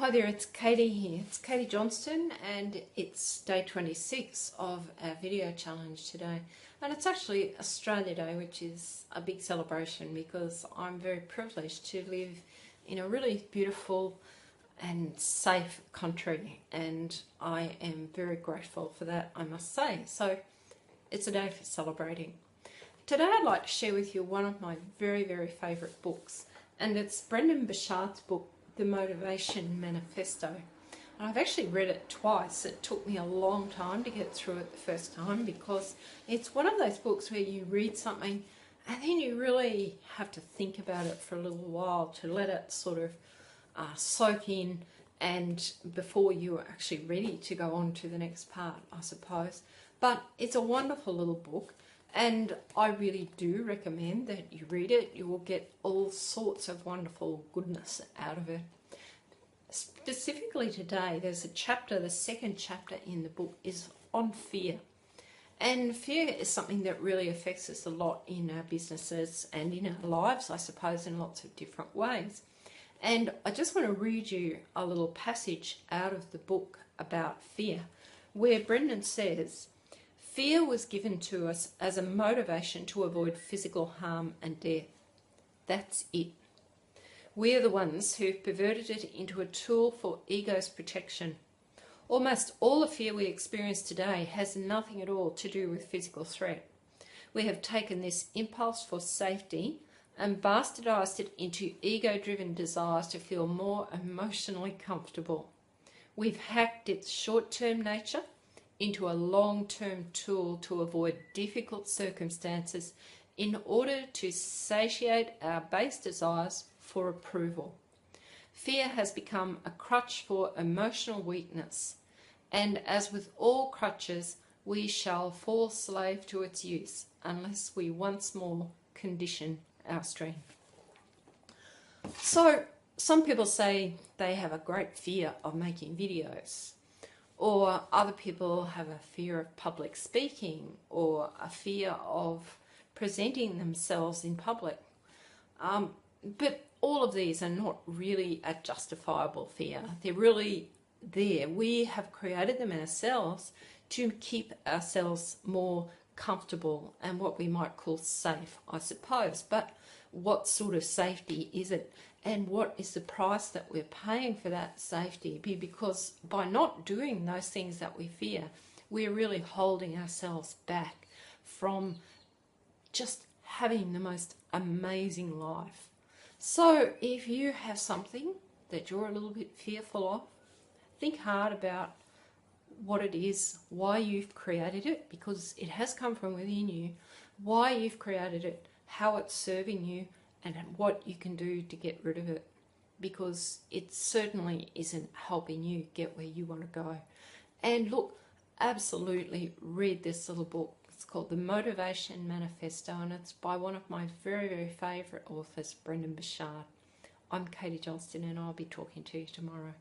Hi there, it's Katie here. It's Katie Johnston and it's day 26 of our video challenge today. And it's actually Australia Day, which is a big celebration because I'm very privileged to live in a really beautiful and safe country, and I am very grateful for that, I must say. So it's a day for celebrating. Today I'd like to share with you one of my very favourite books, and it's Brendon Burchard's book, The Motivation Manifesto. And I've actually read it twice. It took me a long time to get through it the first time because it's one of those books where you read something and then you really have to think about it for a little while to let it sort of soak in, and before you're actually ready to go on to the next part, I suppose. But it's a wonderful little book, and I really do recommend that you read it. You will get all sorts of wonderful goodness out of it. Specifically today, there's a chapter, the second chapter in the book is on fear. And fear is something that really affects us a lot in our businesses and in our lives, I suppose, in lots of different ways. And I just want to read you a little passage out of the book about fear, where Brendon says, "Fear was given to us as a motivation to avoid physical harm and death. That's it. We're the ones who've perverted it into a tool for ego's protection. Almost all the fear we experience today has nothing at all to do with physical threat. We have taken this impulse for safety and bastardized it into ego-driven desires to feel more emotionally comfortable. We've hacked its short-term nature into a long-term tool to avoid difficult circumstances in order to satiate our base desires for approval. Fear has become a crutch for emotional weakness, and as with all crutches, we shall fall slave to its use unless we once more condition our strength." So some people say they have a great fear of making videos, or other people have a fear of public speaking, or a fear of presenting themselves in public. But all of these are not really a justifiable fear. They're really there. We have created them ourselves to keep ourselves more comfortable and what we might call safe, I suppose. But what sort of safety is it? And what is the price that we're paying for that safety? Because by not doing those things that we fear, we're really holding ourselves back from just having the most amazing life. So if you have something that you're a little bit fearful of, think hard about what it is, why you've created it, because it has come from within you, why you've created it, how it's serving you, and what you can do to get rid of it, because it certainly isn't helping you get where you want to go. And look, absolutely read this little book. It's called The Motivation Manifesto, and it's by one of my very favourite authors, Brendon Burchard. I'm Katie Johnston, and I'll be talking to you tomorrow.